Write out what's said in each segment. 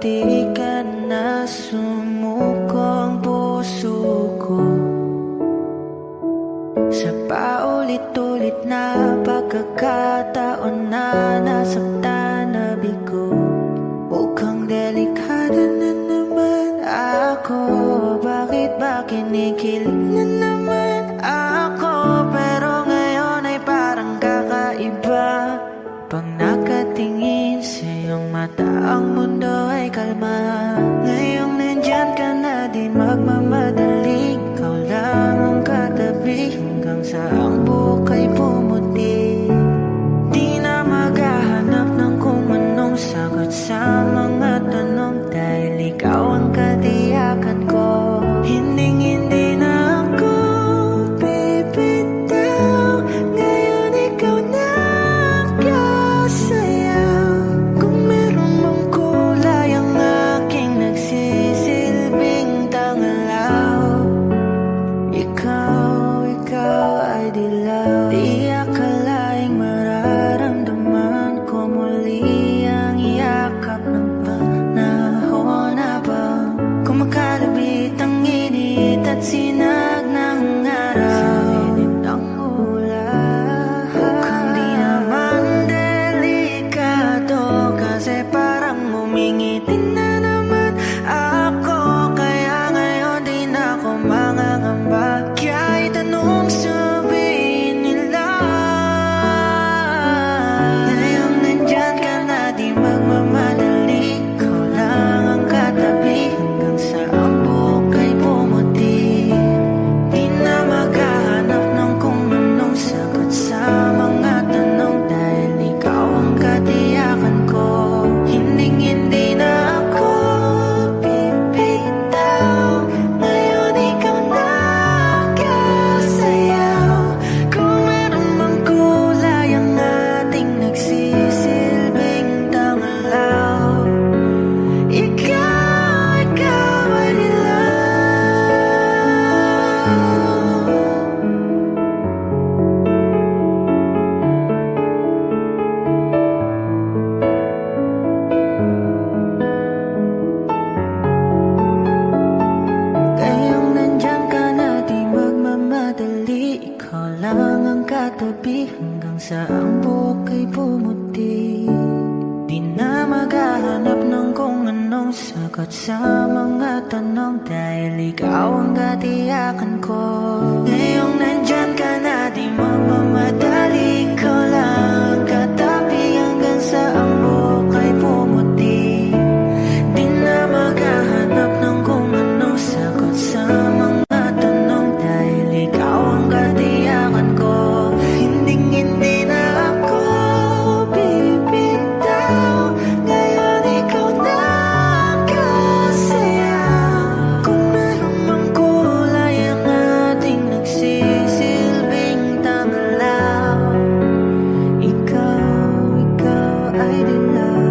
di ka na sumuko ang puso ko sa paulit-ulit na pagkakataon na nasaktan na bigo. Mukhang delikado na naman ako. Bakit ba kinikilig na naman ako? Pero ngayon ay parang kakaiba. Pag nakatingin sa iyong mata, ang mundo ay kalma. Ngayong nandyan ka na, di magmamadali. Ikaw lang ang katabi hanggang sa ang buhok ay pumuti. Di na maghahanap ng kung anong sagot sa mga tanong, dahil ikaw ang katiyakan ko. Hinding-hindi na ako bibitaw. Ngayon ikaw na kasayaw. Kung meron mang kulay ang aking nagsisilbing tangalaw, ikaw ay dilaw. Di akalaing mararamdaman ko muli ang yakap ng panahon habang kumakalabit ang init at sinag ng araw sa lilim ng ulan. Mukhang di naman delikado kasi parang umingiti na naman ako. Kaya ngayon di na ako mangangamba. Kahit anong sabihin nila, ngayong nandyan ka na, di magmamadali. Ikaw lang ang katabi hanggang sa ang buhok ay pumuti. Di na maghahanap ng kung anong sagot sa mga tanong, dahil ikaw ang katiyakan ko. Hinding-hindi na ako bibitaw. Ngayon ikaw na kasayaw. Kung meron mang kulay ang ating nagsisilbing tangalaw, ikaw ay dilaw. Ngayong nandyan ka na, di magmamadali. Ikaw lang ang katabi hanggang sa ang buhok ay pumuti. Di na maghahanap ng kung anong sagot sa mga tanong, dahil ikaw ang katiyakan ko. Ngayong nandyan ka na, di magmamadali. Ikaw lang ang katabi hanggang sa ang buhok ay pumuti. Di na maghahanap ng kung anong sagot sa mga tanong, dahil ikaw ang katiyakan ko. Hinding-hindi na ako bibitaw. Ngayon ikaw na kasayaw. Kung meron mang kulay ang ating nagsisilbing tangalaw, ikaw ay dilaw.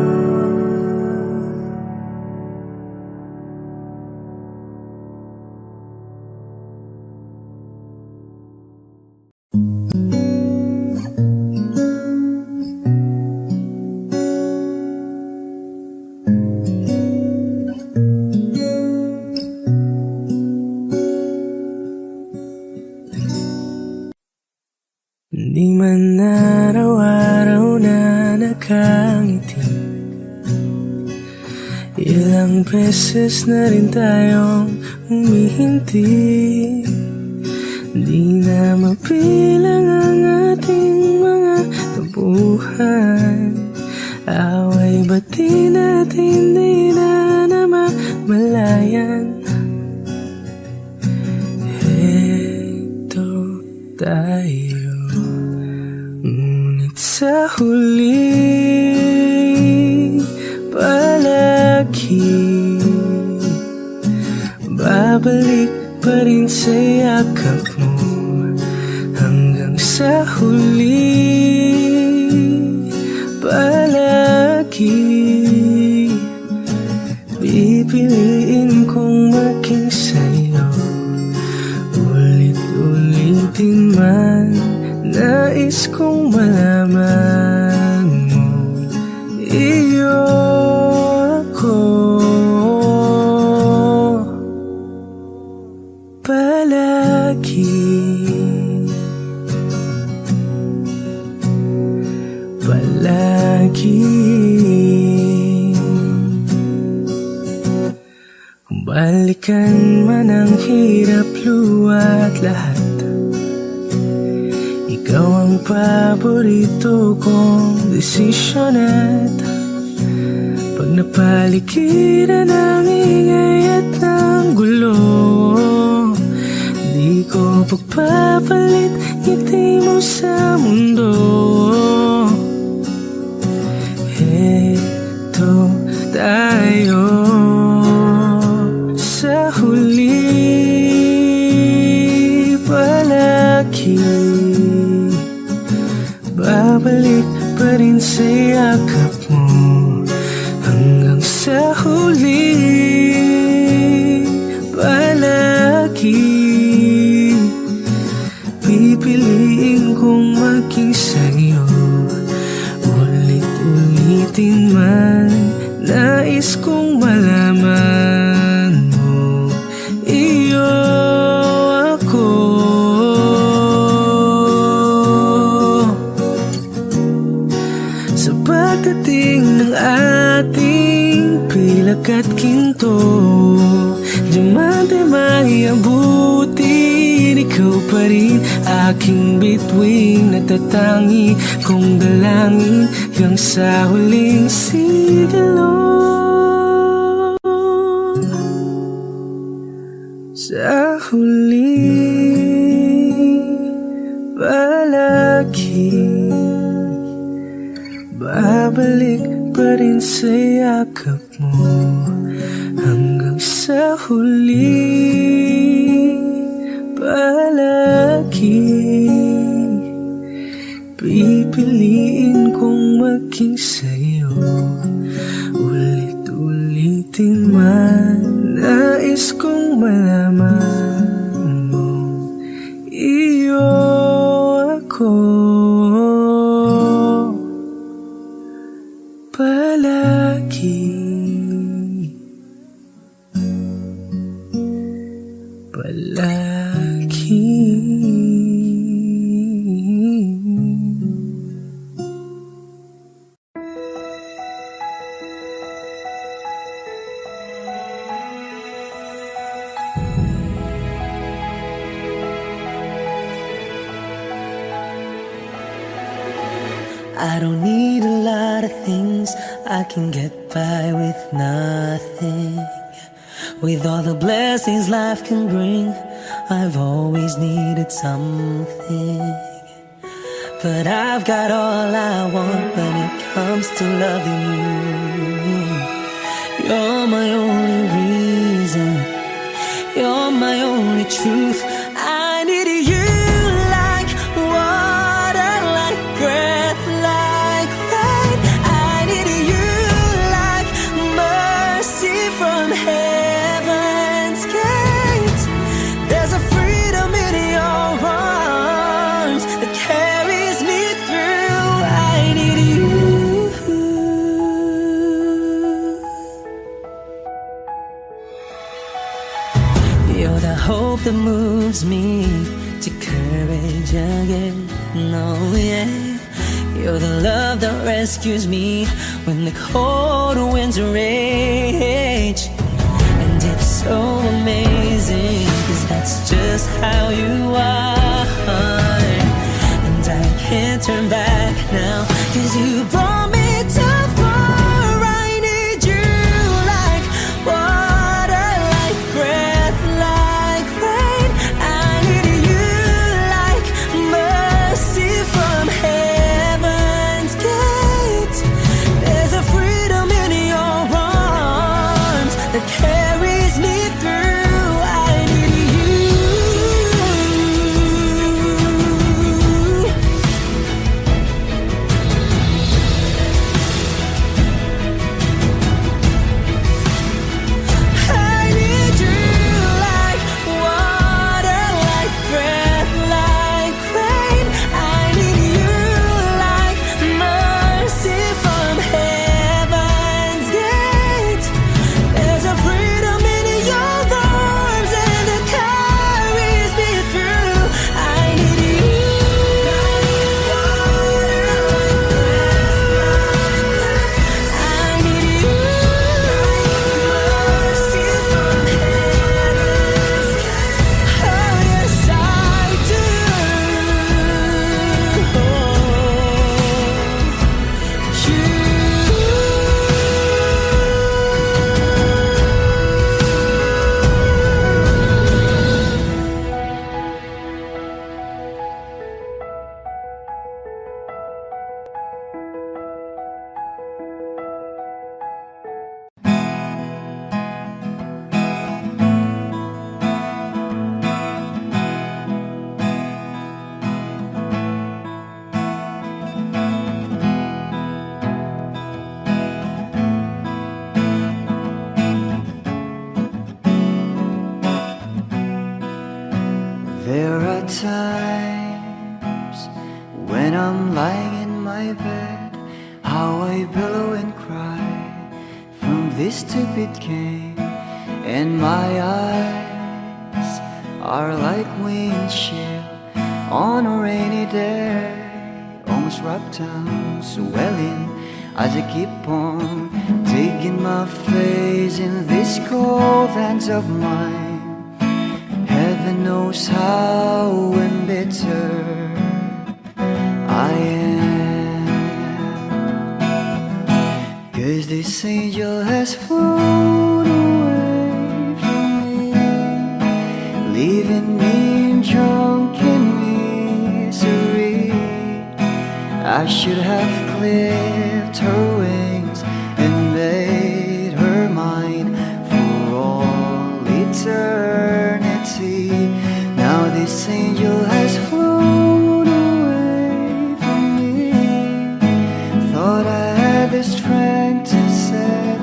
Di man araw-araw na nakangiti, ilang beses na rin tayong humihinti. Di na mapilang ang ating mga tampuhan. Away bati natin di na namamalayan. Heto tayo, ngunit sa huli palagi babalik pa rin sa yakap mo. Hanggang sa huli palagi pipiliin kong maging sa'yo. Ulit-ulitin man, nais kong malaman mo iyo ako. palagi. Kung balikan man ang hirap, luwa't lahat, ikaw ang paborito kong desisyon. At pag napaligiran ng ingay at ng gulo, di ko pagpapalit ngiti mo sa mundo. Heto tayo sa huli, palagi babalik pa rin sa yakap mo. Hanggang sa huli, palagi pipiliin kong maging sa'yo. Ulit-ulitin man, nais kong malaman mo, iyo ako. Sa pagdating ng ating pilak at ginto, diamante may abutin, ikaw pa rin aking bituin, natatangi kong dalangin hanggang sa huling sigilo. Sa huli, palagi babalik pa rin sa yakap mo. Hanggang sa huli, palagi pipiliin kong maging sa'yo. Ulit-ulitin man, nais kong malaman mo, iyo ako. Palagi, palagi. I don't need a lot of things, I can get by with nothing. With all the blessings life can bring, I've always needed something. But I've got all I want when it comes to loving you. You're my only reason, you're my only truth. I need you like water, like breath, like rain. I need you like mercy from heaven's gate. There's a freedom in your arms that carries me through. I need you. You're the hope that moves me to courage again. No, yeah. You're the love that rescues me when the cold winds rage. And it's so amazing, 'cause that's just how you are. And I can't turn back now, 'cause you brought me too far. I need you like water, like breath, like rain. I need you like mercy from heaven's gate. There's a freedom in your arms that carries me through. I need you. when I'm lying in my bed, how I billow and cry from this stupid game. And my eyes are like windshield on a rainy day, almost rubbed down, swelling as I keep on digging my face in these cold hands of mine. Heaven knows how embittered I am, 'cause this angel has flown away from me, leaving me drunken misery. I should have clipped her wings and made her mine for all eternity. Now this angel has flown away from me. Thought I had the strength to set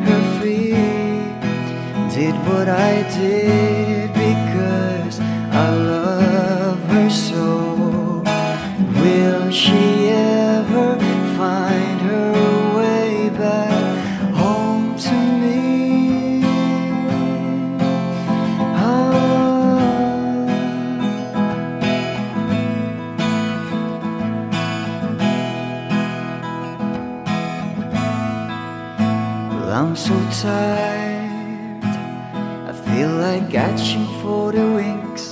her free. Did what I did because I love her so. Will she ever find her way back home to me? Well, I'm so tired, I feel like catching for the wings,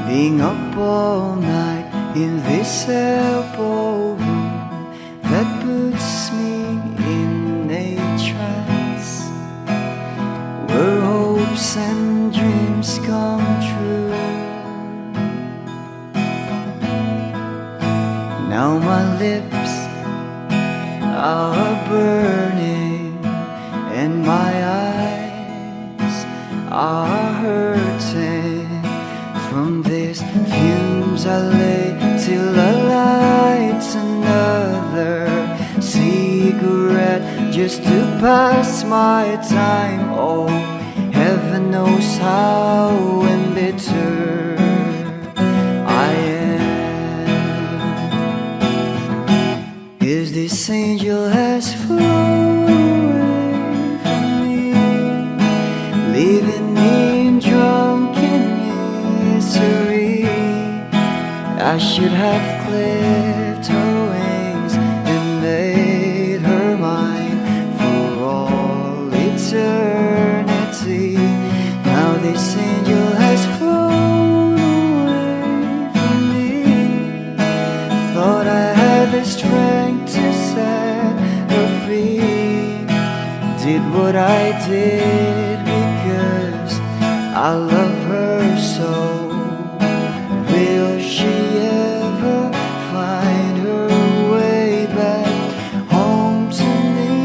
being up all night in this elbow room that puts me in a trance, where hopes and dreams come true. Now my lips are burning and my eyes are hurting from these fumes I lay till I light another cigarette just to pass my time. Oh, heaven knows how embittered I am, 'cause this angel has flown away from me, leaving me drunken misery. I should have clipped her wings and made her mine for all eternity. Now this angel has flown away from me. Thought I had the strength to set her free. Did what I did because I love her so. Will she ever find her way back home to me?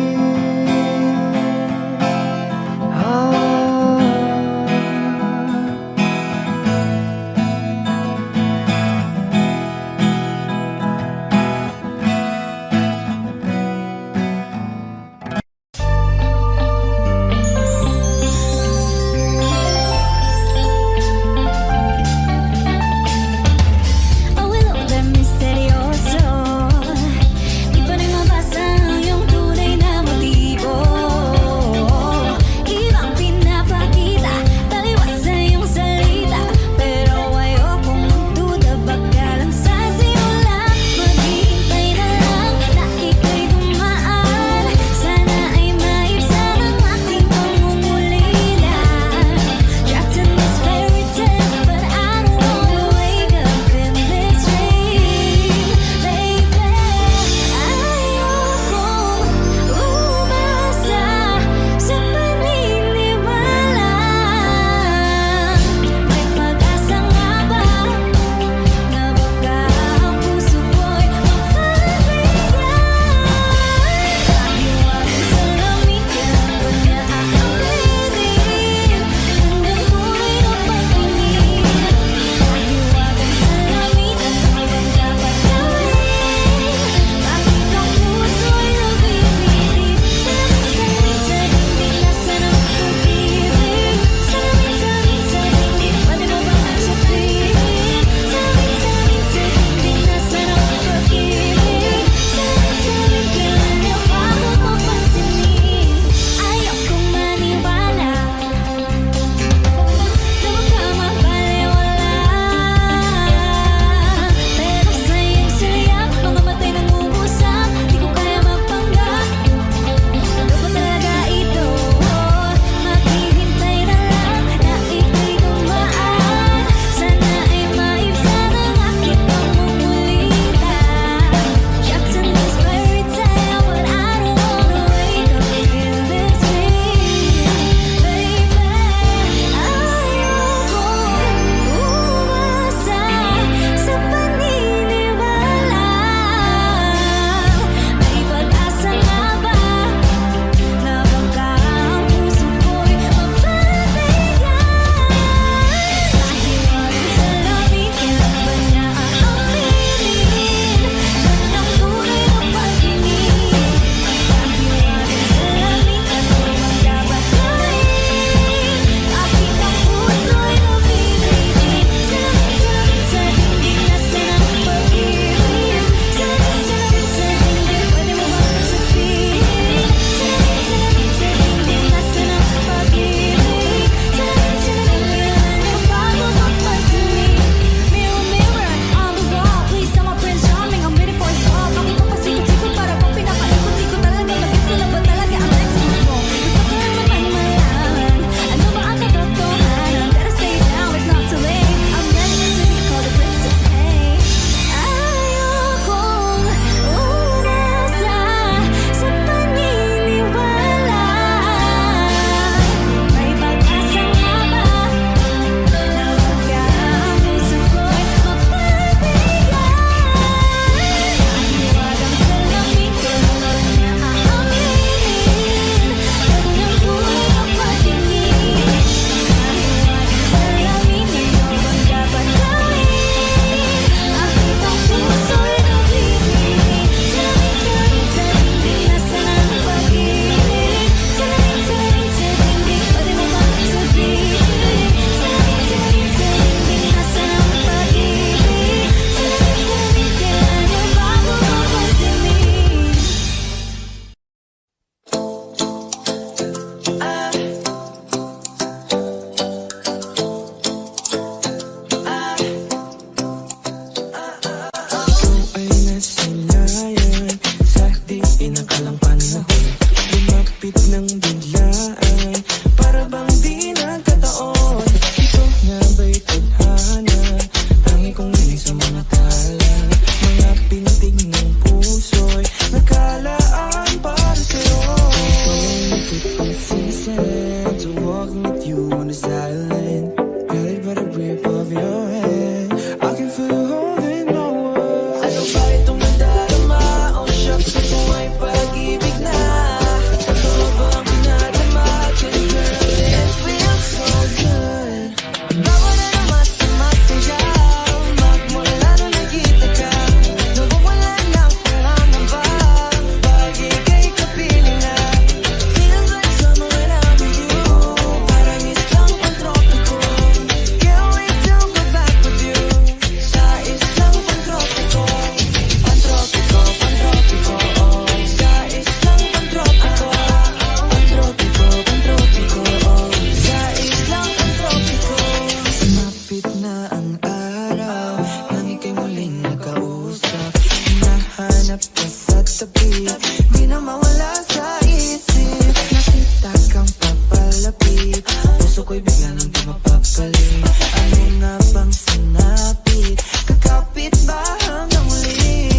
tabi, di na mawala sa isip. Nakita kang papalapit, puso ko'y bigla nang di mapapali. Ano nga bang sinabi? Kakapit ba hanggang muli?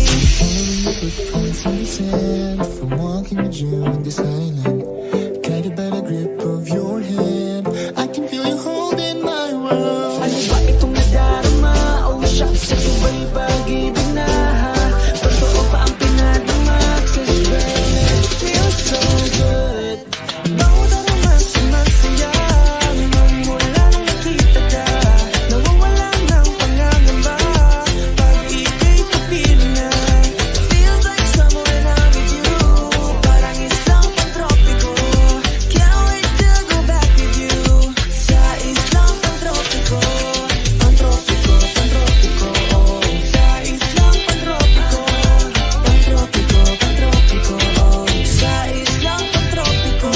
Footprints in the sand, from walking with you on this island, guided by the grip of your hand. I can feel you holding my world. Ano ba itong nadarama? Oh shucks, ito ba'y pag-ibig na? Totoo ba ang pinadama? 'Cause baby, it feels so good. Bawat araw masaya, magmula nang nakita ka, nawawala ng pangangamba pag ika'y kapiling na. Feels like summer when I'm with you, parang islang pantropiko. Can't wait to go back with you, sa islang pantropiko. Pantropiko, pantropiko, oh. Sa islang pantropiko. Pantropiko, pantropiko, oh. Sa islang pantropiko.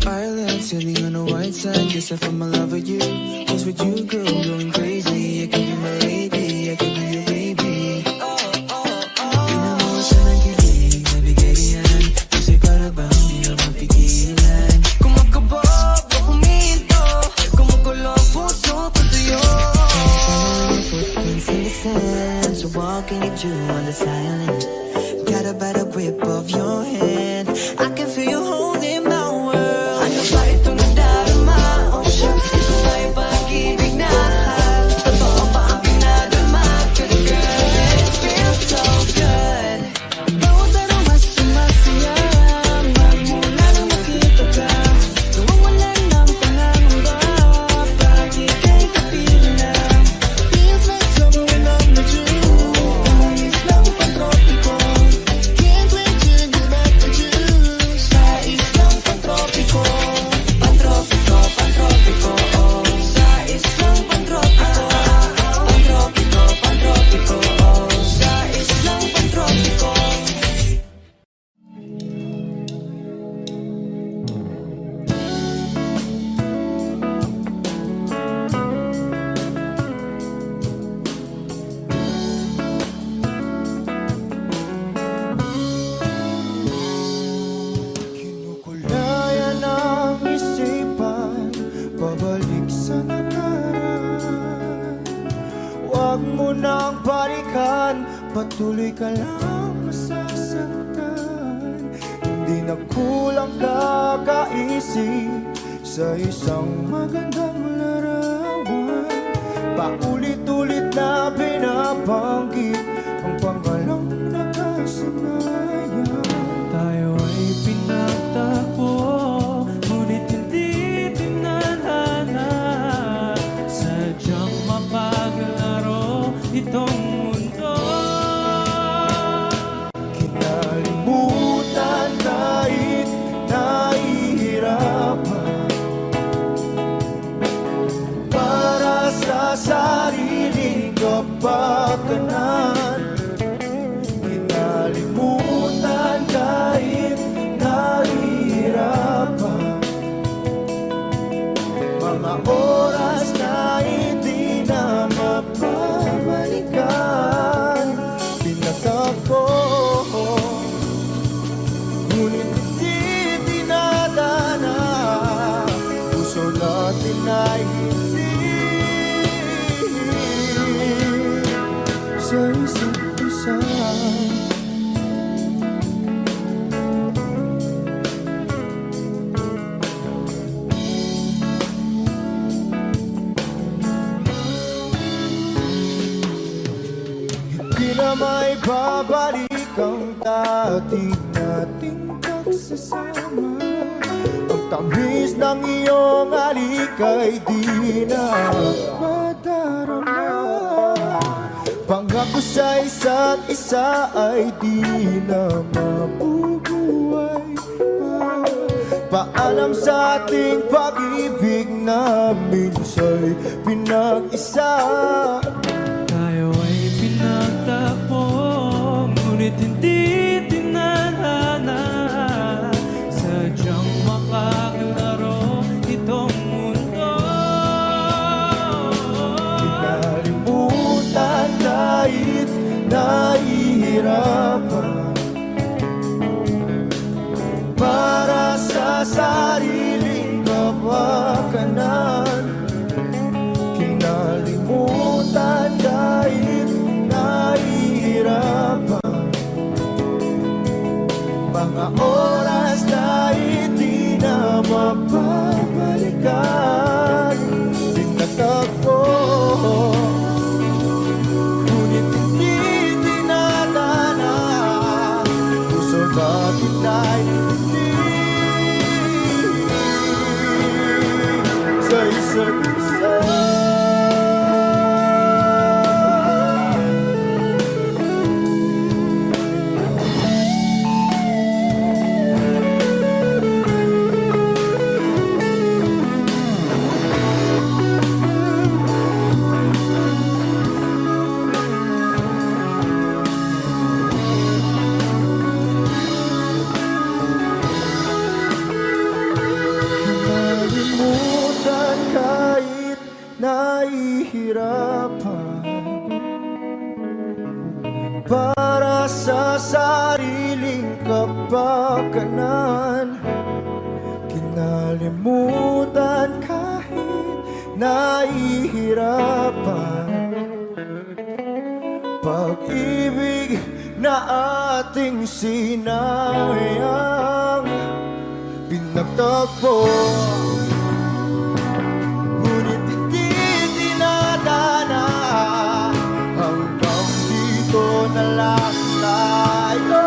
Island, sailing on a white sand. Yes, I fell in love with you. Cause with you, girl, I'm going crazy. I can be my lady, I can be your baby. Di na mawala ng kilig, nabigay yan. Kasi para bang di na mapigilan. Kumakabog o huminto, kumukulo ang puso ko sa'yo. Footprints in the sand, So walking with you on this island, got a better grip of your hand. I can feel you holding my world. Ano ba itong nadarama? Oh shucks, ito ba'y pag-ibig na? Totoo ba ang pinadama? 'Cause girl, it feels so good. Bawat araw mas sumasaya, magmula nang makita ka, nawawala ng pangangamba pag ika'y kapiling na. Feels like summer when I'm with you, parang islang pantropiko. can't wait to get back with you. Sa islang pantropiko. Pantropiko, pantropiko, oh. Sa islang pantropiko. Pantropiko, pantropiko, oh. Sa islang pantropiko. Kinukulaya ng isipan, pabalik sa nakaraan. Huwag mo nang balikan, patuloy ka lang masasaktan. Hindi na kulang kakaisip sa isang magandang larawan. Paulit-ulit na binabanggit ang pangalang nakasanayan. Tayo ay pinagtagpo, ngunit hindi tinadhana. Sadyang mapaglaro itong mundo. Kinalimutan kahit nahihirapan, para sa sariling kapakanan. Kinalimutan kahit nahihirapan, mga oras na hindi na mapabalikan. Pinagtagpo, ngunit hindi dinadana. Puso natin ay hindi sa isa't isa. Di na may babalik ang dati nating pagsasama. Ang tamis ng iyong halik ay di na madarama. Pangako sa isa't isa ay di na mabubuhay pa. Paalam sa ating pag-ibig na minsa'y pinag-isa. Tayo ay pinagtagpo, ngunit hindi tinadhana. Sadyang makaglaro itong mundo. Kinalimutan kahit nahihirapan, mga oras na hindi na mapapalikan. Pinagtagpo, ngunit hindi dinadana. Puso natin ay hindi sa isa't isa. Nalimutan kahit nahihirapan para sa sariling kapakanan. Kinalimutan kahit nahihirapan pag-ibig na ating sinayang. Pinagtagpo, ngunit hindi dinadana. Hanggang dito na lang tayo.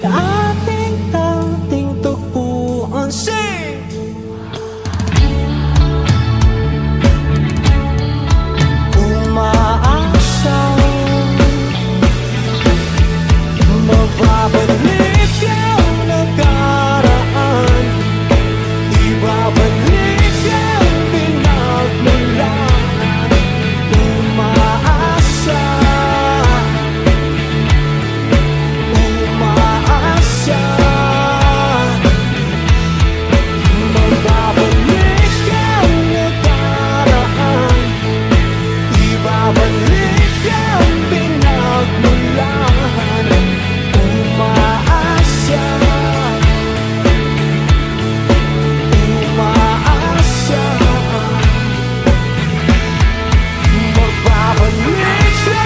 ating tagpuan. Sing! Umaasa mababalik ang nakaraan, ibabalik ang pinagmulan. Umaasa, umaasa mababalik ang nakaraan, ibabalik ang pinagmulan. Umaasa, umaasa magbabalik siya.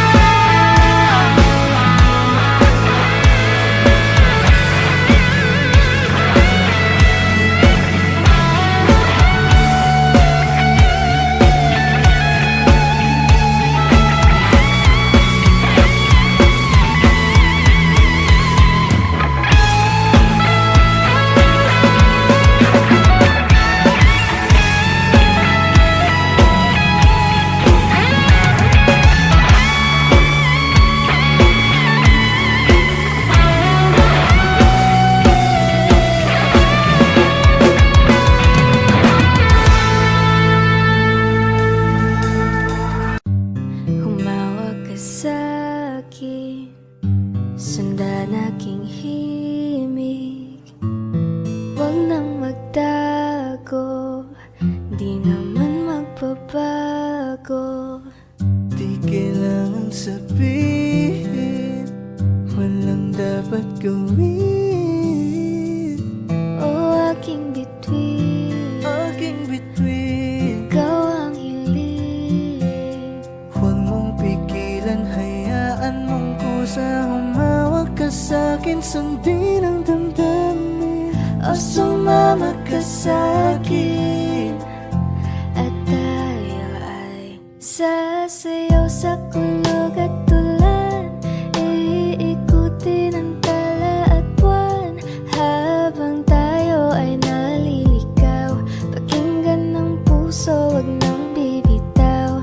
Humawak ka sa'kin, sundan aking himig. Huwag nang magtago, di naman magbabago. Di kailangan sabihin, walang dapat gawin. O aking bituin, Aking bituin, ikaw ang hiling. huwag mong pigilan, hayaan mong kusa. Humawak ka sa'kin, sundin ang damdamin. O sumama ka sa'kin, at tayo ay sasayaw sa kulog at tulan. Iikutin ang tala at buwan, habang tayo ay naliligaw. Pakinggan ng puso, wag nang bibitaw.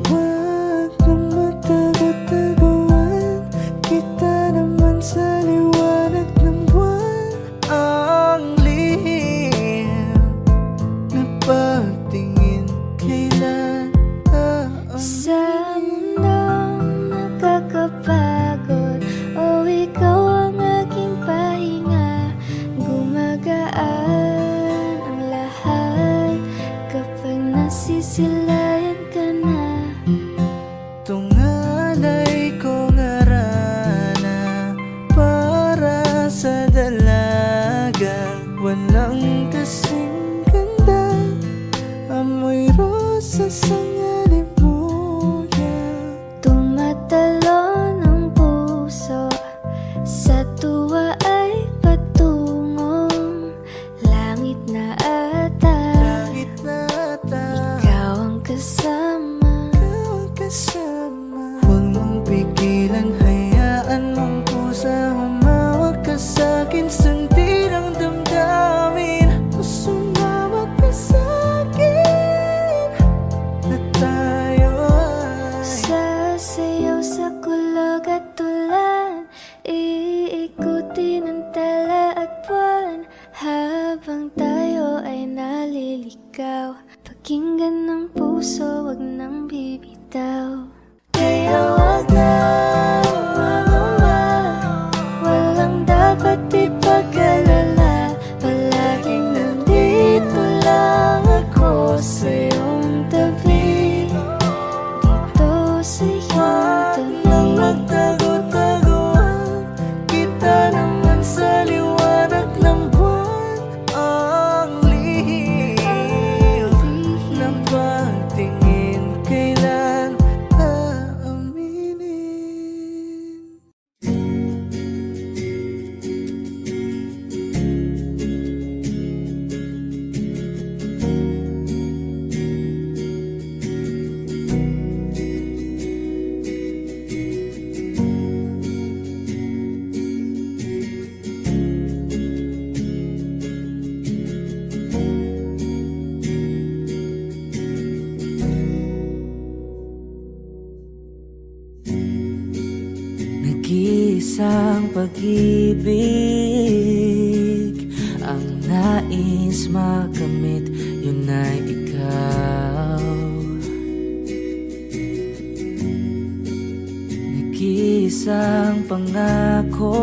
Huwag nang magtago-taguan, kita naman sa liwanag ng buwan. Ang lihim na pagtingin, kailan Sa mundong nakakapagod, o ikaw ang aking pahinga. Gumagaan ang lahat kapag nasisilayan ka na. tungalay ko ngarana para sa dalaga. Walang kasing ganda, amoy rosas ang alibuyan. Tumatalon ang puso, sa tuwa ay patungong langit na ata. Langit na ata, Ikaw ang kasama. ikaw ang kasama. Huwag mong pigilan, hayaan mong kusa. Humawak ka sa'kin, sundin ang damdamin. Sumawak ka sa'kin, at tayo ay Sasayaw sa kulog at tulan, iikutin ang tala at buwan, habang tayo ay naliligaw. Pakinggan ng puso, wag nang bibitaw. Kaya wag na umangamba, walang dapat ipag-alala. Palaging nandito lang ako sa iyong tabi, dito sa iyong nang tabi. magtago-taguan, kita naman sa liwanag ng buwan. Ang lihim ng pagtingin, kailan aaminin. pag-ibig. Ang nais makamit, yun ay ikaw. Nag-iisang pangako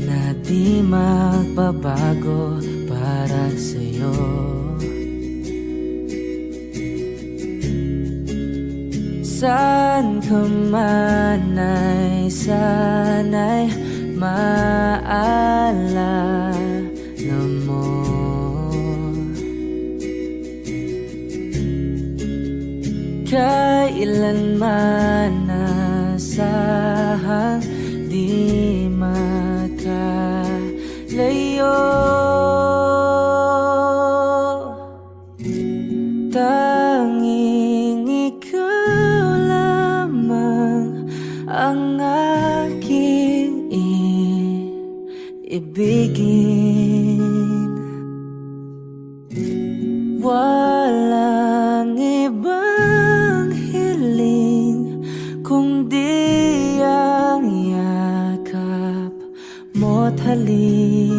na di magbabago para sa'yo. Saan ka man ay sana'y maalala mo. Kailanman nasahang di makalayo. Tanging ikaw lamang ang aking ibigin. Walang ibang hiling kundi ang yakap mo't halik.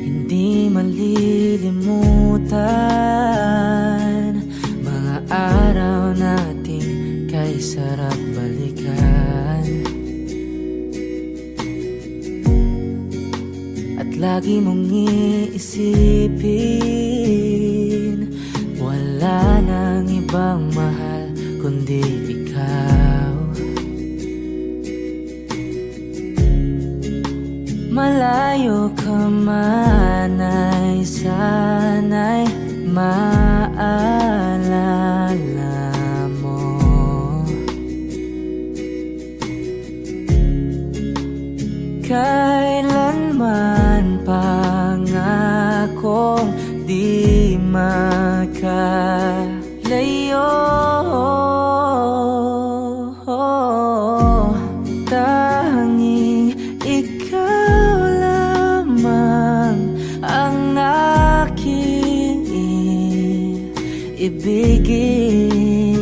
Hindi malilimutan mga araw nating kay sarap balikan. At lagi mong iisipin, wala nang ibang mahal kundi ikaw. Malayo ka man ay sana'y maalala mo. Kailanman pangakong di makalayo. Tanging ikaw lamang ang aking ibigin.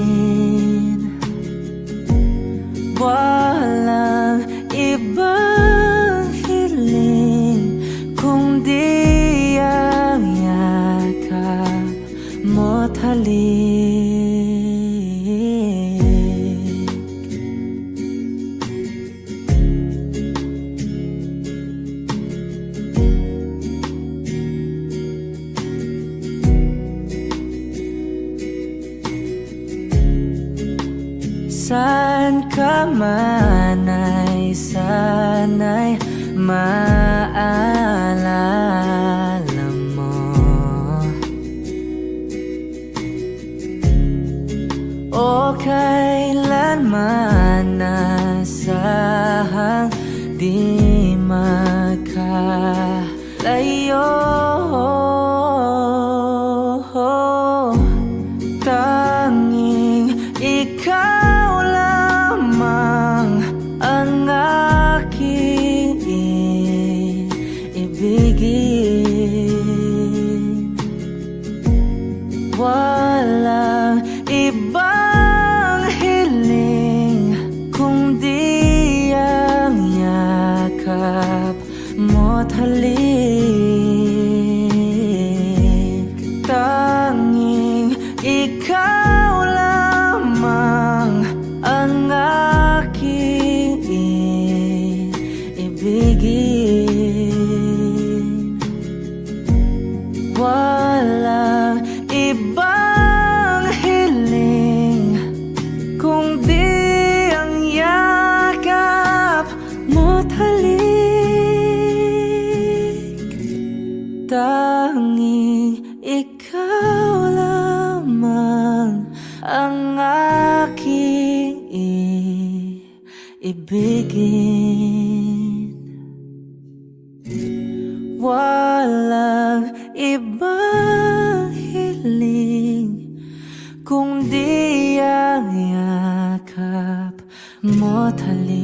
Walang ibang hiling kundi ang yakap mo't halik. Saan ka man ay sana'y maalala mo. O kailanman nasahang di makalayo. Tanging ikaw lamang ang aking ibigin. Walang ibang hiling kundi ang yakap mo't halik. Tanging ikaw lamang ang aking ibigin. Walang ibang hiling kundi ang yakap mo't halik. Tanging ikaw lamang ang aking ibigin. Walang ibang hiling kundi ang yakap mo't halik.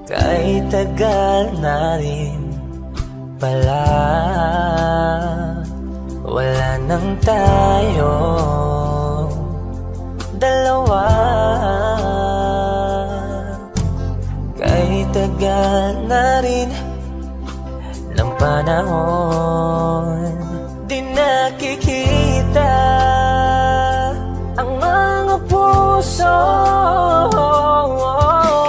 Kay tagal na rin pala, wala nang tayo dalawa. Kay tagal na rin ng panahon, di nakikita ang mga puso.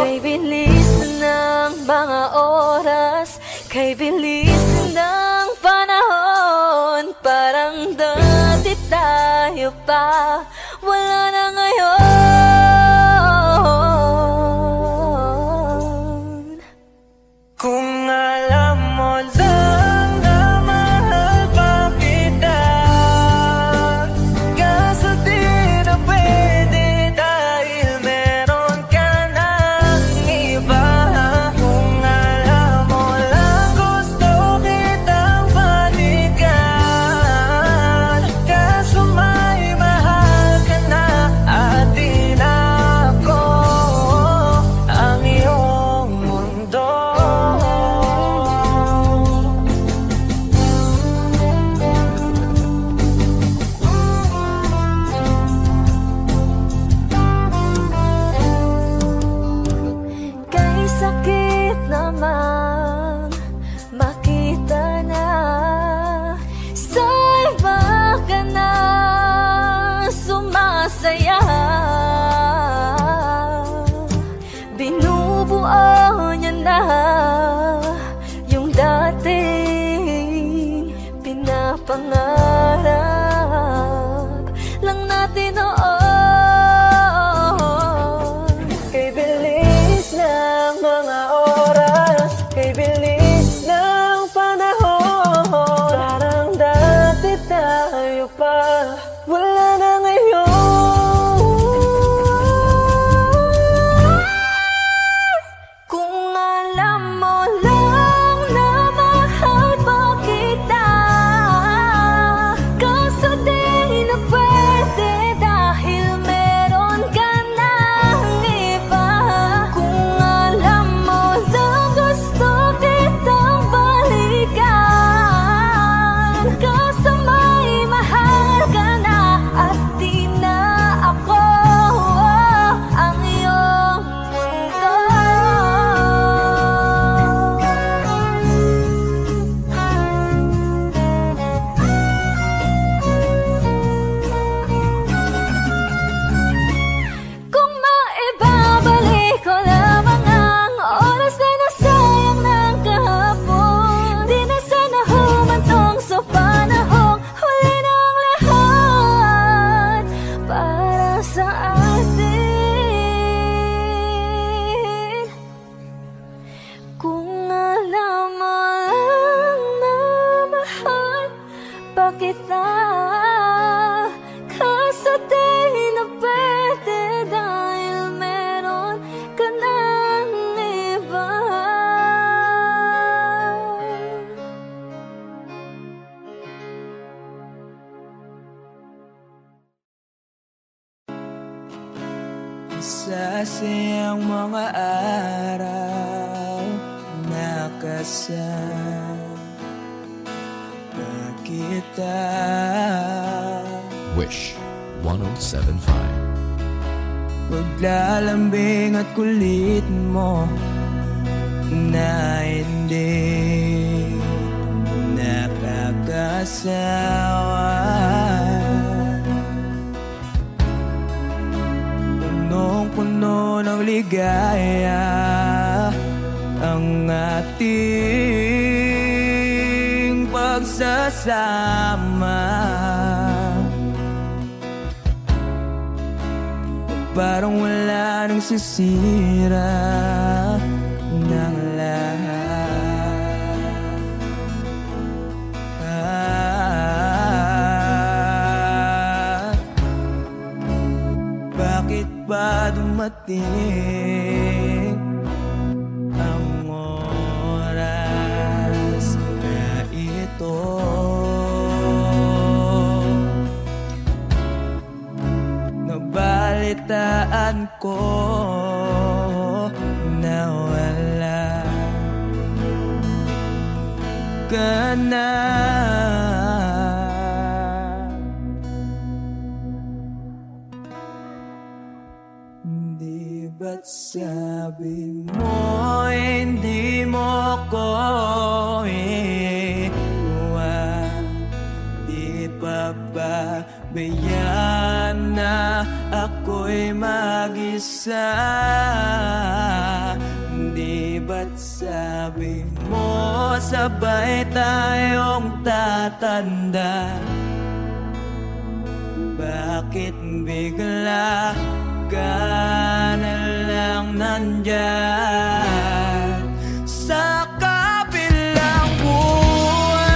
Kay bilis ng mga oras, kay bilis ng panahon, parang dati tayo pa, wala na ngayon. Kung alam mo lang na mahal pa kita, kaso di na pwede dahil meron ka ng iba. Kung alam mo lang gusto kitang balikan, kaso may mahal ka na at di na ako ang iyong mundo. Kay sakit naman makita na sa iba ka na sumasaya. Binubuo niya na yung dating pinapangarap lang natin noon. Kay bilis ng mga oras, kay bilis ng panahon, parang dati tayo pa, wala na ngayon. Kung alam mo lang na mahal pa kita, kaso di na pwede dahil meron ka ng iba. Kung alam mo lang gusto kitang balikan, kaso may mahal ka na at di na ako ang iyong mundo. Kung maibabalik ko lamang ang oras na nasayang ng kahapon, di na sana humantong sa panahong huli ng lahat para sa atin. Kung alam mo lang na mahal pa kita, kaso di na pwede dahil meron ka ng iba. Sasayang mga araw na kasama kita. Wish 1075. Paglalambing at kulit mo na hindi nakakasawa. Punong-puno ng ligaya ang ating pagsasama. Parang wala nang magsisira ng lahat. Bakit ba dumating ang oras na ito? Nabalitaan ko na wala ka na. Di ba't sabi mo hindi mo ko iwan? Di pa ba bayan na ako'y mag-isa? Di ba't sabi mo sabay tayong tatanda? Bakit bigla ka na lang nandyan sa kabilang buhay?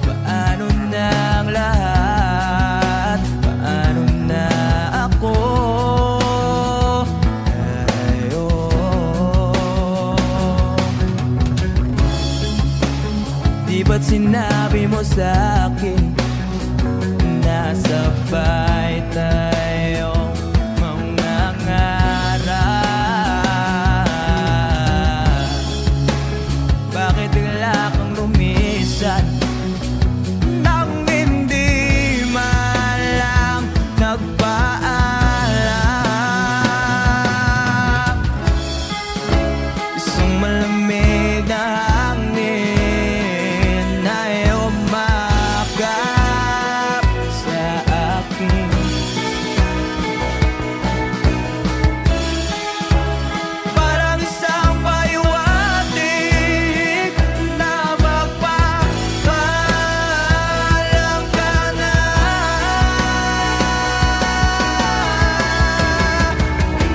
Paano na ang lahat? Paano na ako? Di ba't sinabi mo sa'kin na sabay tayong mangangarap? Bakit bigla kang lumisan nang hindi man lang nagpaalam? Isang malamig na hangin ay umakap sa akin. Parang isang paywatig na magpapaalam ka na.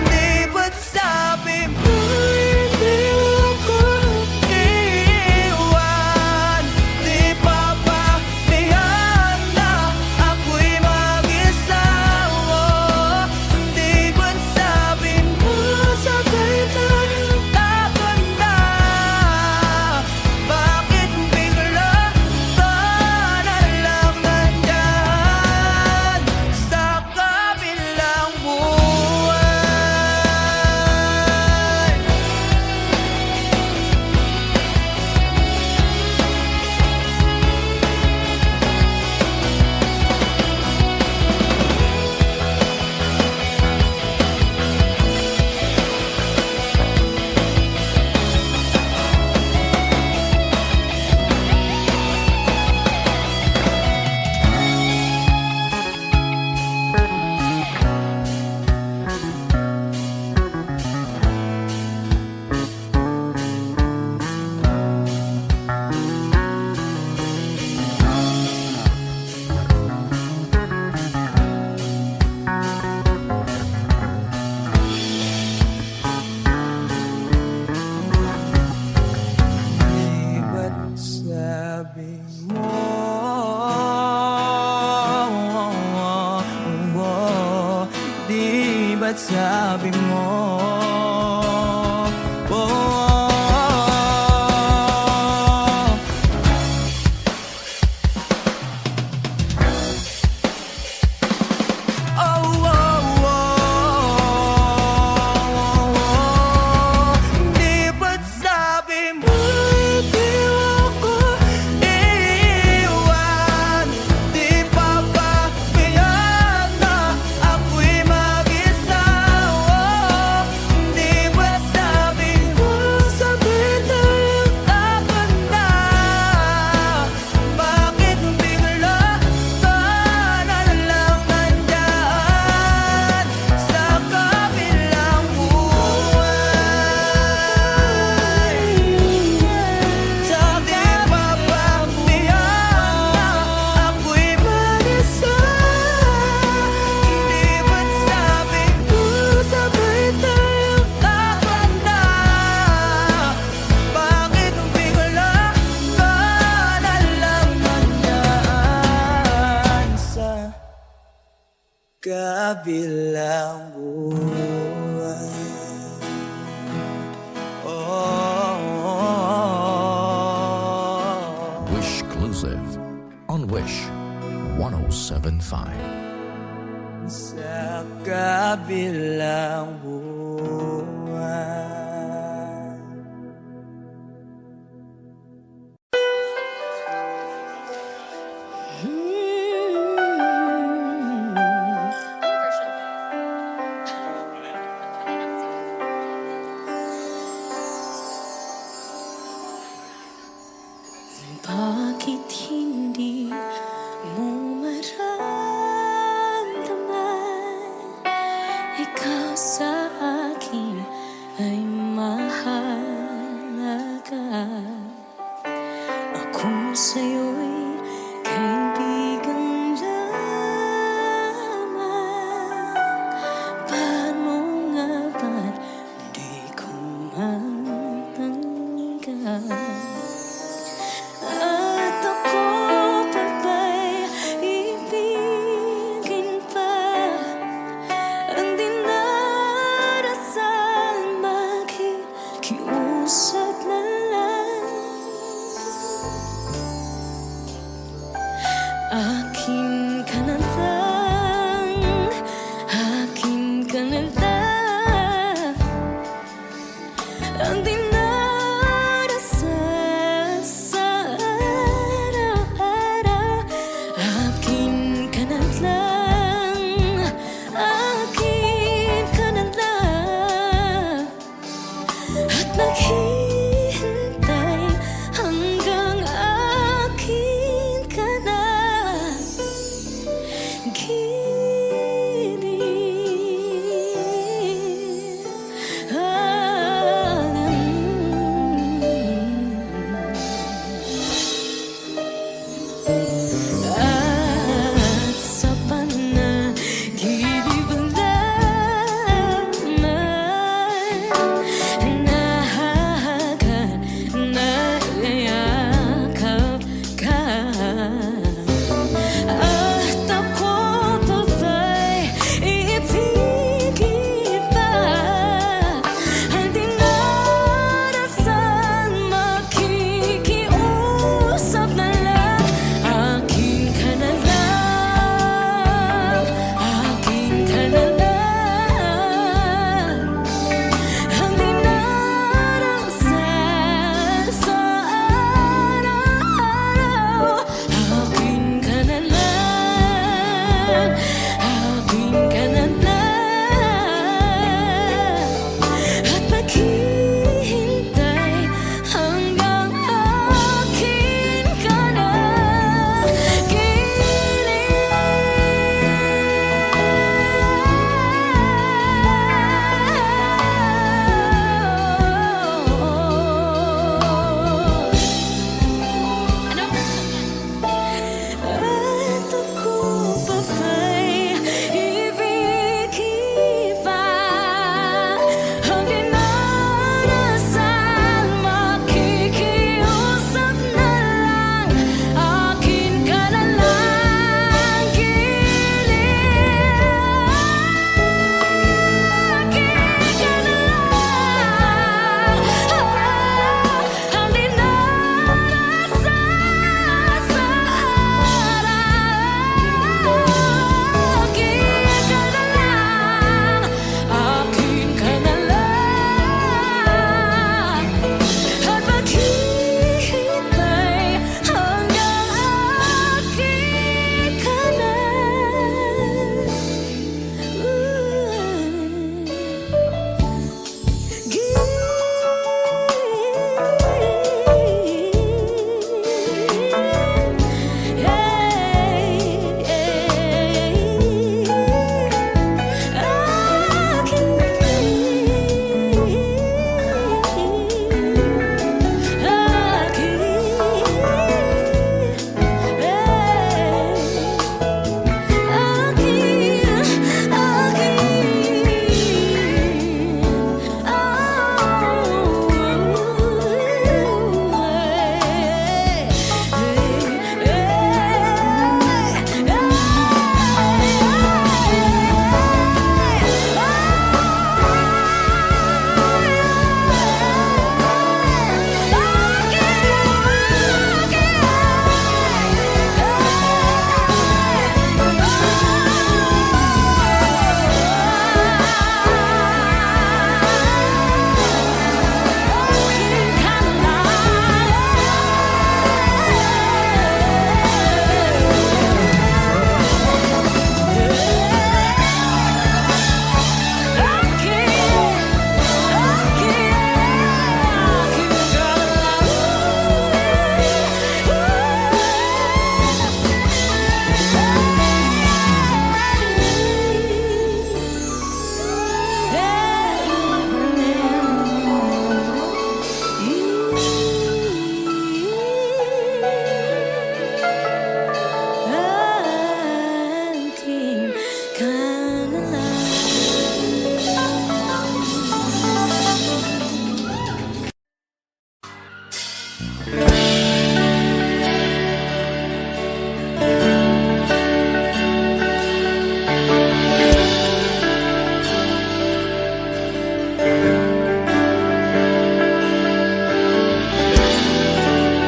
Di ba't sabi mo hindi ako iwan? Di pa ba tiyan na ako'y mag-isa? Di ba't sabi mo sabay tayong tatanda? Bakit bigla ka na lang nandyan sa kabilang buhay? Di ba't sabi mo di ba't sabi mo di ba't sabi mo hindi ako iwan? Di pa ba kaya na ako'y mag-isa? kabilang buwan. Wish Exclusive on Wish 1075. Sa kabilang buwan. Bakit hindi mo maramdaman? Ikaw sa akin ay mahalaga. Ako sa'yo'y kaibigan lamang. Paano nga ba't di ko matanggap? At ako pa ba'y ibigin pa? Ang dinarasal makikiusap na lang.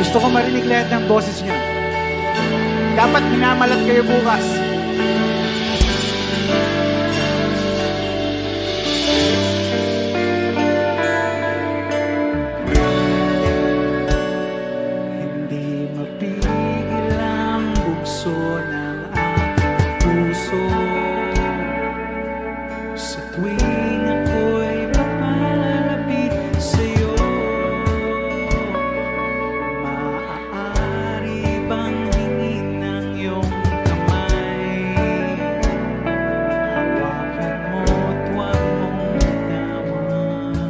Gusto ko marinig lahat ng boses niyo. Dapat minamalat kayo bukas. Hindi mapigil ang bugso ng aking puso sa tuwing ako'y papalapit sa'yo. Maaari bang hingin ng iyong kamay? Hawakan mo't huwag mong bitawan.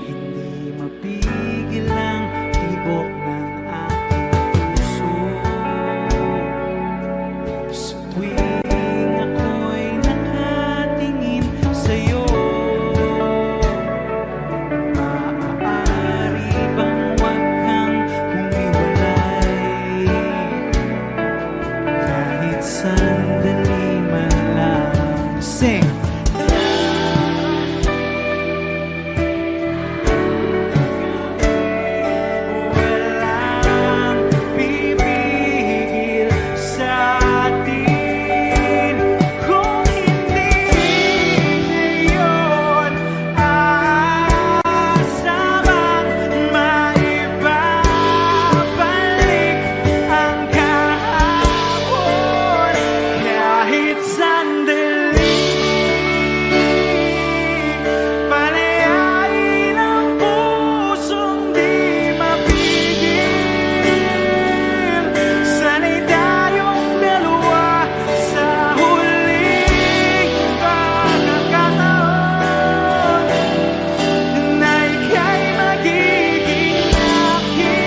Hindi mapigil ang tibok ng aking puso sa tuwing ako'y nakatingin sa'yo. Maaari bang huwag kang humiwalay kahit sandali man lang? Sing! Walang pipigil sa atin kung hindi ngayon aasamang maibabalik ang kahapon kahit sandali. Palayain ang pusong di mapigil. Sana'y tayong dalawa sa huling pagkakataon na ika'y magiging akin.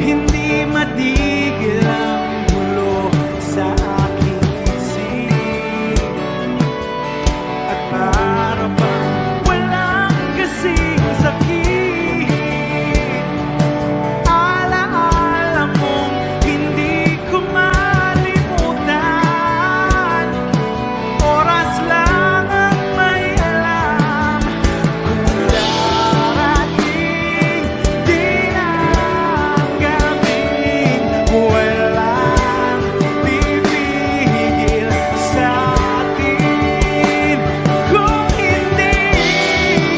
Hindi matigil ang gulo sa aking isip at para bang walang kasing sakit. Alaala mong hindi ko malimutan. Oras lang ang may alam kung darating din ang gabing walang pipigil sa atin kung hindi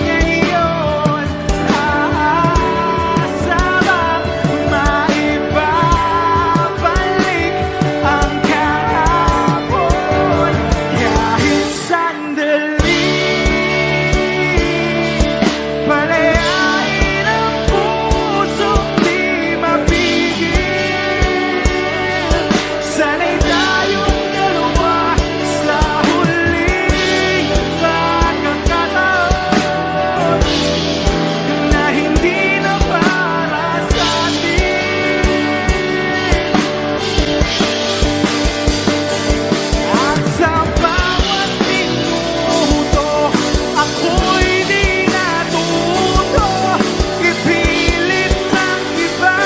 ngayon aasamang maibabalik ang kahapon kahit sandali. Palayain ang pusong di mapigil. Sana'y tayong dalawa sa huling pagkakataon na hindi na para sa atin. At sa bawat minuto ako'y di natuto ipilit ng iba.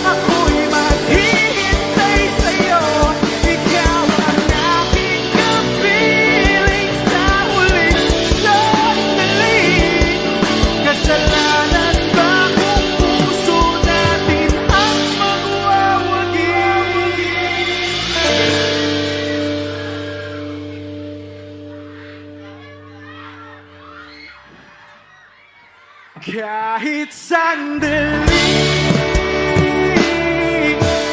Ako'y maghihintay sa'yo. Ikaw ang aking kapiling sa huling sandali. Kasalanan ba kung puso natin ang magwawagi? Kahit sandali,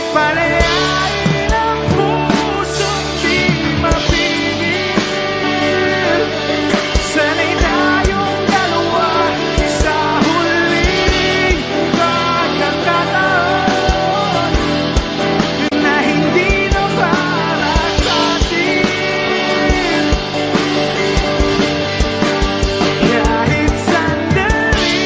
palayain ang pusong di mapigil. Sana'y tayong dalawa sa huling pagkakataon na hindi na para sa atin. Kahit sandali,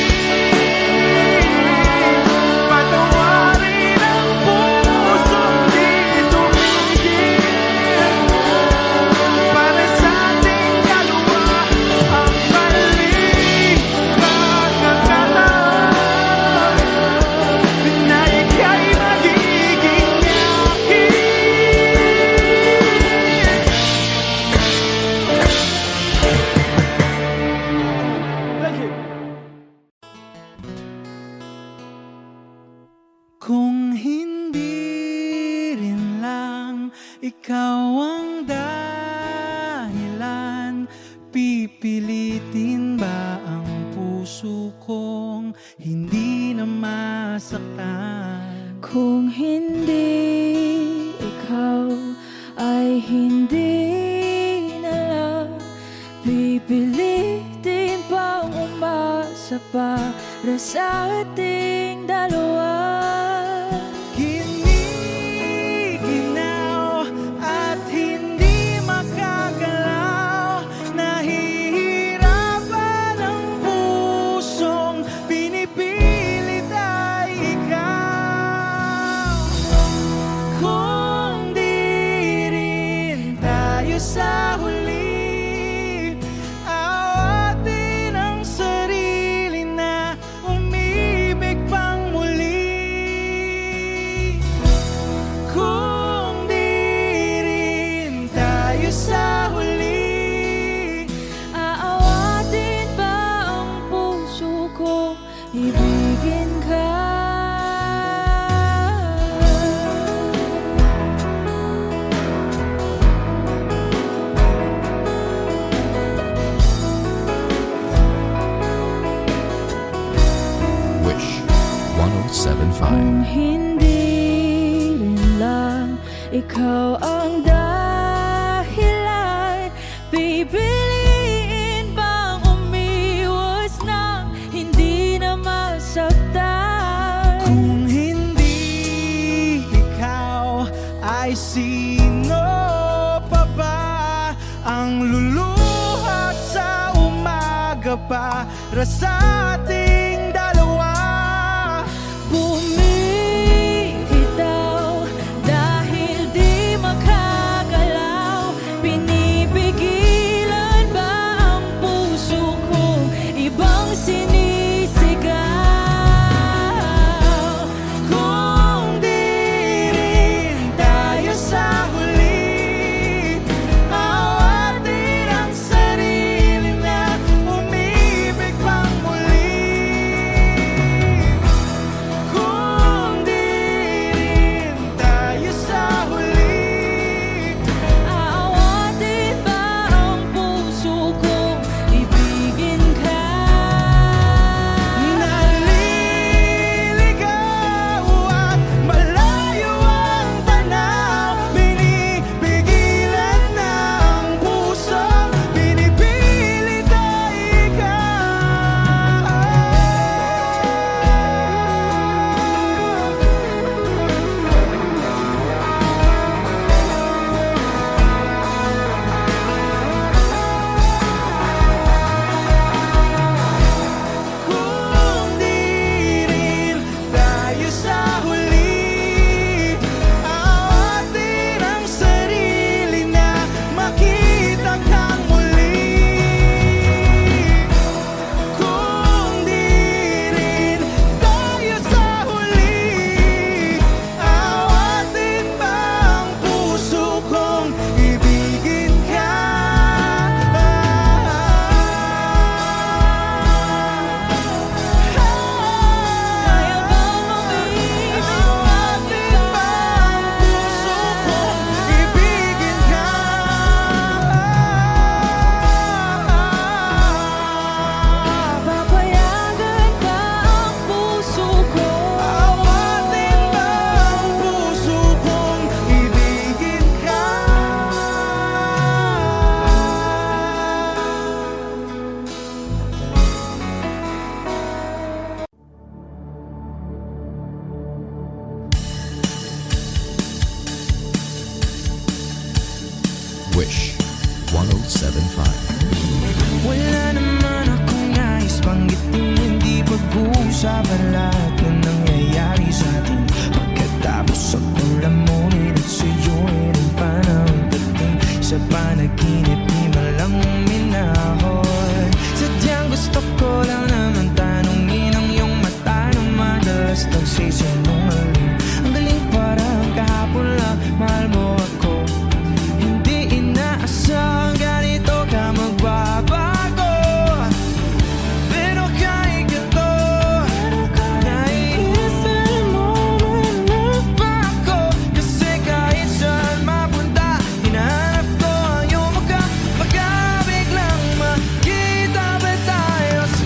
para sa ating dalawa. Giniginaw at hindi makagalaw, nahihirapan ang pusong pinipilit ay ikaw. Kung di rin tayo sa huli, awatin ang sarili na umibig pang muli. Kung di rin tayo sa huli, Aawatin ba ang puso ko, ibigin ka? Wish 1075. Kung hindi rin lang ikaw ang dahilan, pipiliin bang umiwas nang hindi na masaktan? kung hindi ikaw, ay sino pa ba ang luluha sa umaga para sa ating dalawa? Bumibitaw dahil di makagalaw, pinipigilan ba ang puso kong ibang sinisigaw? Kung di rin tayo sa huli, awatin ang sarili na umibig pang muli. Kung di rin tayo sa huli, Aawatin ba ang puso kong ibigin ka? naliligaw at malayo ang tanaw, binibigilan ng puso, pinipilit ay ikaw. Kung di rin tayo sa huli, awatin ang sarili na makita kang muli. Kung di rin tayo sa huli, awatin ba ang puso kong ibigin ka? Kaya bang umibig Awatin ba ang puso kong ibigin ka? Papayagan ba ang puso ko? Awatin ba ang puso kong ibigin ka? Wish 1075. Wala naman akong nais banggitin, hindi pag-uusapan lahat na nangyayari sa atin. Pagkatapos ako lamunin at sa'yo ay rin panahon dating. Sa panaginip di malang minahon. Sadyang gusto ko lang naman tanungin ang iyong mata na madalas nagsisinungaling. Ang galing parang kahapon lang, mahal mo ako. Hindi inaasang ganito ka magbabago. Pero kahit ganito, naiisip mo man ba ako? Kasi kahit saan mapunta, hinahanap ko ang iyong mukha. Baka biglang makita ba tayo sa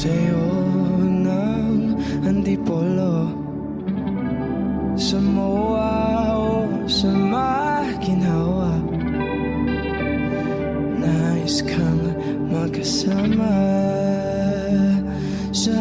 sa'yo ng antipolo, sa moa o sa maginhawa. Nais kang magkasama sa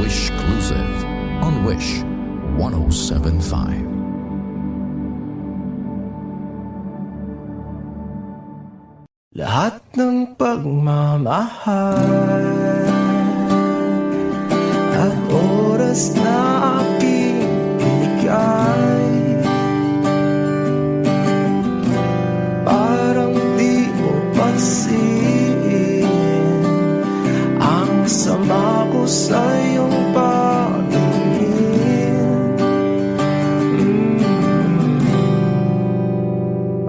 Wishclusive on Wish 1075. lahat ng pagmamahal at oras na aking binigay, parang di mo pansin ang sama ko sa iyong paningin.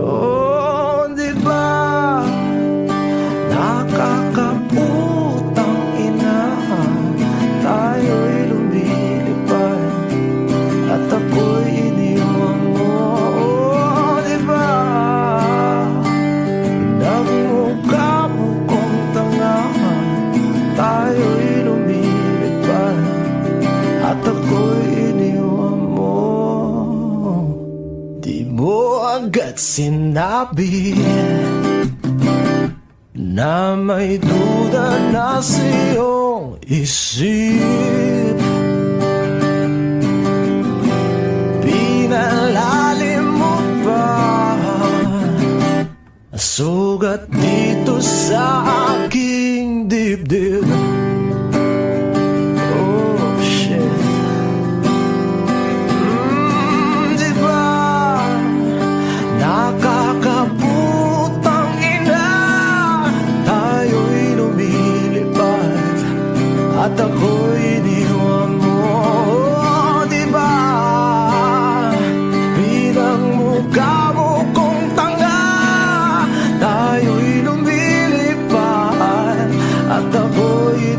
Oh, di ba nakakaputang ina, tayo'y lumilipad at ako'y iniwan mo. Oh, di ba nagmukha mo kong tanga, tayo'y lumilipad at ako'y iniwan mo. Di mo agad sinabi na may duda na sa iyong isip, pinalalim mo pa sugat dito sa aking dibdib. Oh shit. Di ba nakakaputang ina, tayo'y lumilipad at ako'y iniwan mo. Oh, di ba pinagmukha mo kong tanga, tayo'y lumilipad at ako'y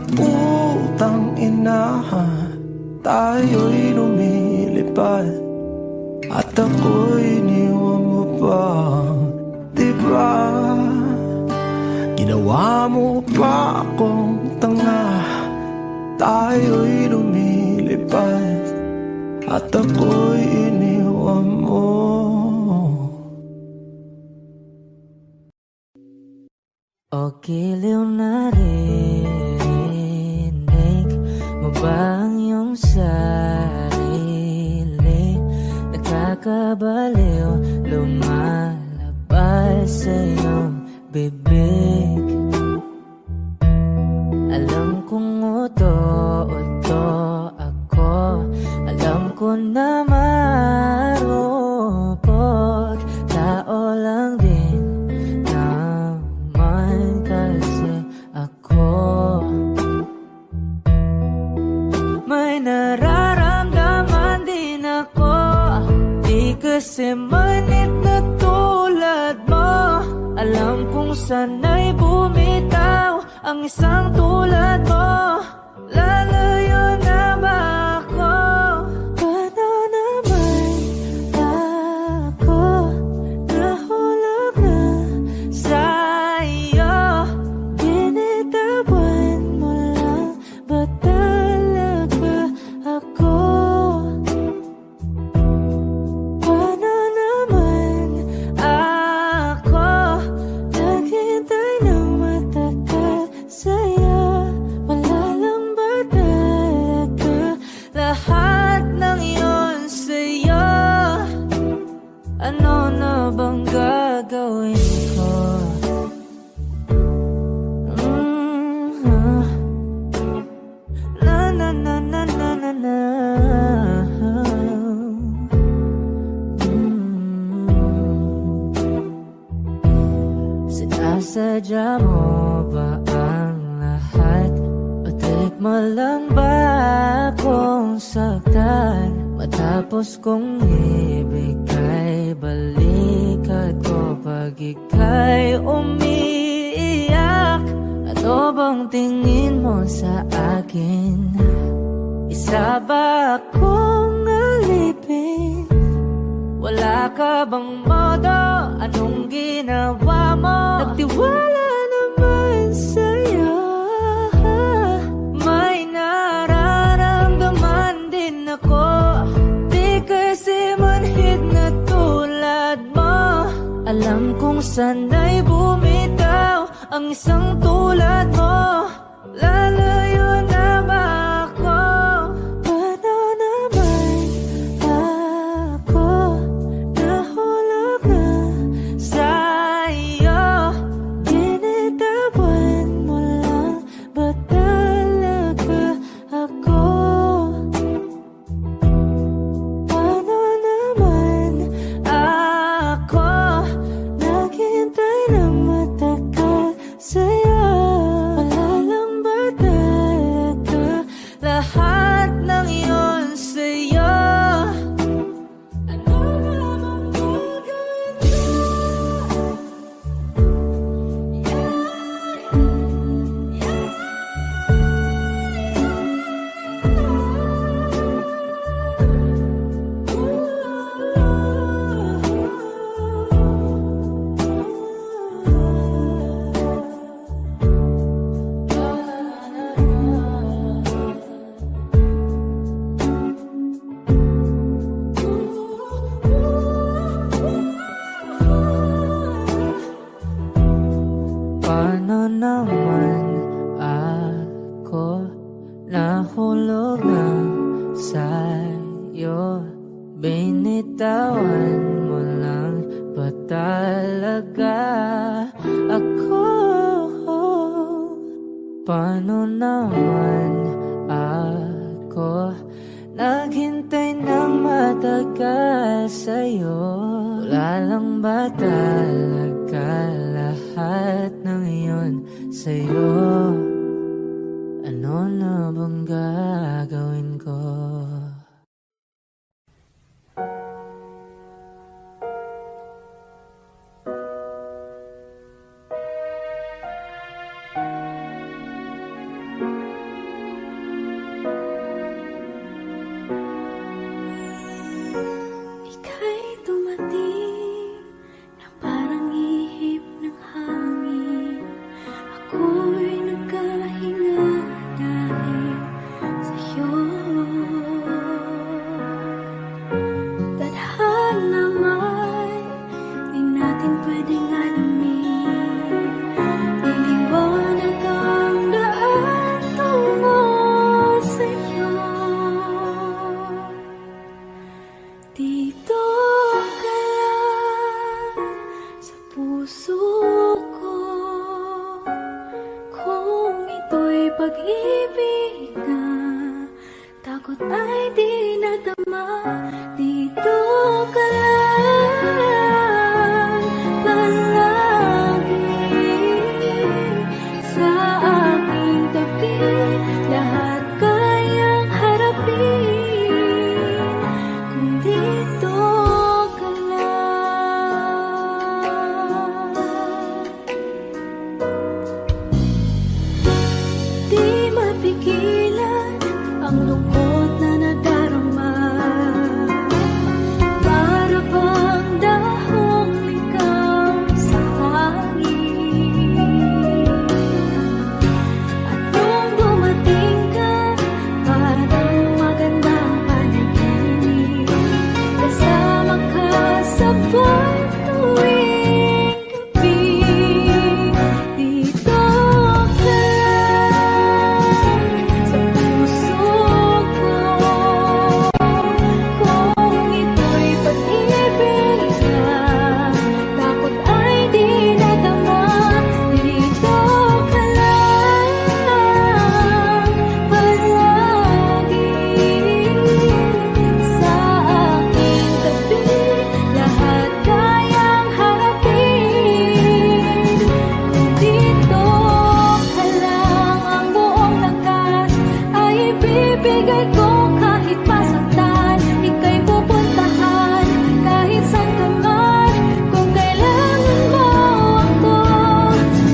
putang ina, tayo'y lumilipad at ako'y iniwan mo pa, diba? Ginawa mo pa akong tanga, tayo'y lumilipad at ako'y iniwan mo. O giliw na rinig mo ba ang iyong sarili? Nakakabaliw, lumalabas sa iyong bibig. Alam kong uto-uto ako, alam ko na marupok, tao lang din naman kasi ako. May nararamdaman din ako, di kasi manit na tulad mo. Alam kong sana'y bumitaw ang isang tulad mo. Lalayo na ba ako? Paano naman ako nahulog na sa'yo? Binitawan mo lang ba talaga ako? Paano naman ako naghintay ng matagal sa'yo? Wala lang ba talaga lahat ng yun sa'yo? Ano na bang gagawin ko? Na na na na na na na. Sinasadya mo ba ang lahat? O take mo lang ba akong saktan? Matapos kong ibigay balikat ko pag ika'y umiiyak. Ano bang tingin mo sa akin? Isa ba akong alipin? Wala ka bang modo? Anong ginawa mo? Nagtiwala naman sa'yo. May nararamdaman din ako, di kasi manhid na tulad mo. Alam kong sana'y bumitaw ang isang tulad mo. Lalayo na ba ako? Paano naman ako nahulog na sa'yo? Binitawan mo lang ba talaga ako? Paano naman ako naghintay ng matagal sa'yo? Wala lang ba talaga lahat ng yun sa'yo? Ano naman gagawin ko? Paano naman ako nahulog na sa'yo? Binitawan mo lang ba talaga ako? Paano naman ako naghintay ng matagal sa'yo? Wala lang ba talaga lahat ng iyon sa'yo? Ano na bang gagawin ko? pag-ibig na takot ay di nadama. Dito ka lang palagi sa aking tabi. Lahat kayang harapin kung dito ka lang. Di mapigilan ang lungkot na nadarama. Para bang dahong ligaw sa hangin. At nung dumating ka, parang magandang panaginip. Kasama ka sa buwan tuwing gabi. Dito ka lang sa puso ko. Kung ito'y pag-ibig na takot ay di nadama. Dito ka lang palagi sa aking tabi. Lahat kayang harapin kung dito ka lang. Ang buong lakas ay ibibigay ko kahit masaktan. Ika'y pupuntahan kahit saan ka man. Kung kailangan mo ako,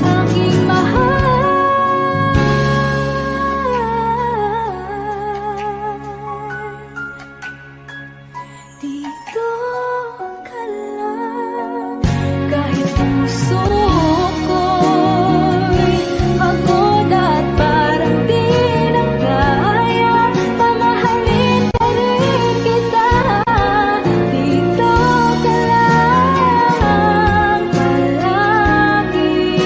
aking mahal. Dito ka lang. Kahit puso ko'y pagod at parang di na kaya, mamahalin pa rin kita. Dito ka lang palagi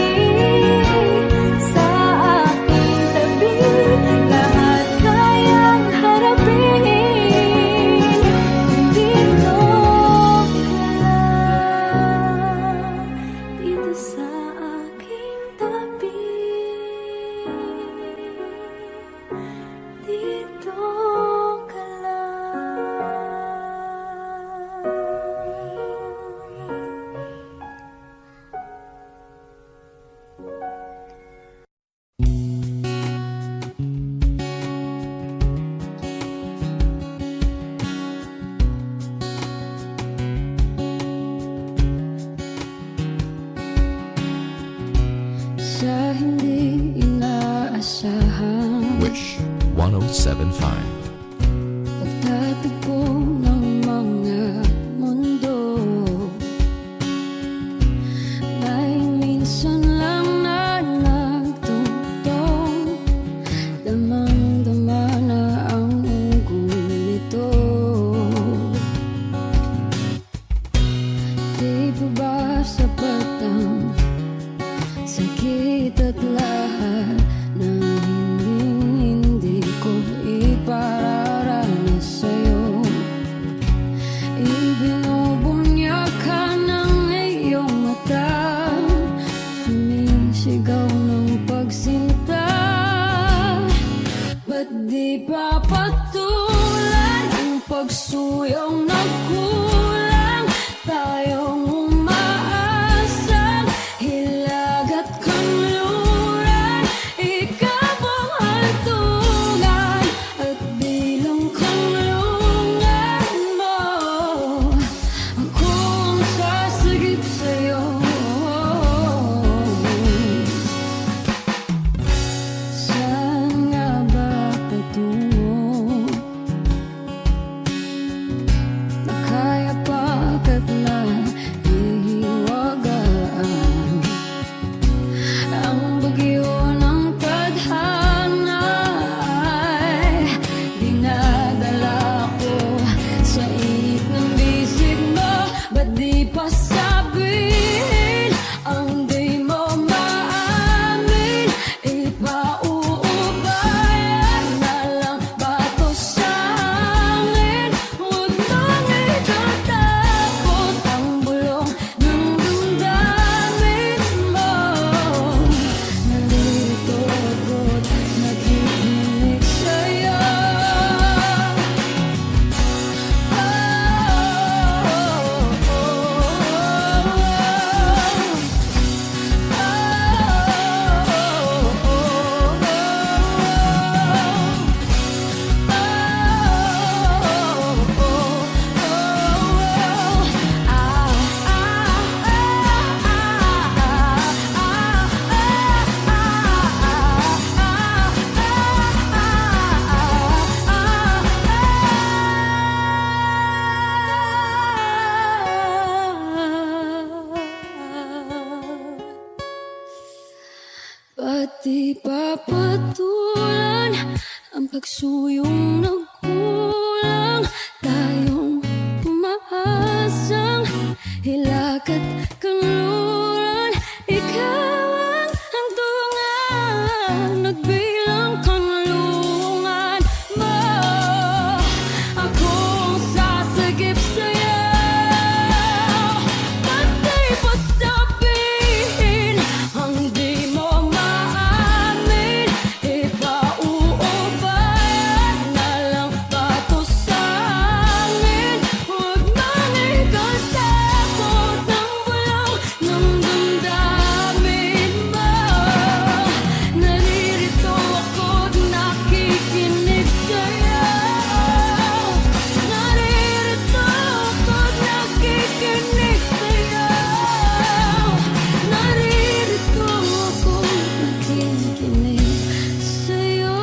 sa aking tabi. Lahat kayang harapin kung dito ka lang. Dito sa aking tabi. Dito ka sa hindi inaasahan. Wish 1075. Pagtatagpo ng mga mundo, may minsan lang na nagtutong. Damang-dama na ang ugol nito. Di pa ba sapat ang sakit at lahat na hindi ko ipararanas sa'yo? Ibinubunyag ka ng iyong mata, sumisigaw ng pagsinta. Ba't di pa patulan ang pagsuyong nagkulang? Tayong umaasang hilag at kanluran. Ikaw ang hantungan at bilang kanlungan mo. Ako ang sasagip sa'yo. Saan nga ba patungo? Na kaya pagsuyong nagkulang, tayong umaasang hilak't kanluran. Ikaw ang hantungan, nagbilang kanlungan mo. Akong sasagip sa'yo, pati pa sabihin ang di mo maamin. Ipauubayan na lang ba to sa'min? Huwag mang ikatakot ang bulong ng damdamin mo. Naririto ako't nakikinig sa'yo. Naririto ako't nakikinig sa'yo. Naririto ako't nakikinig sa'yo.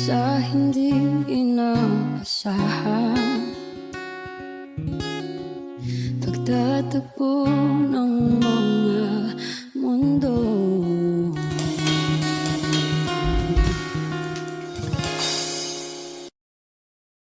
Sa hindi inaasahan, pagtatagpo ng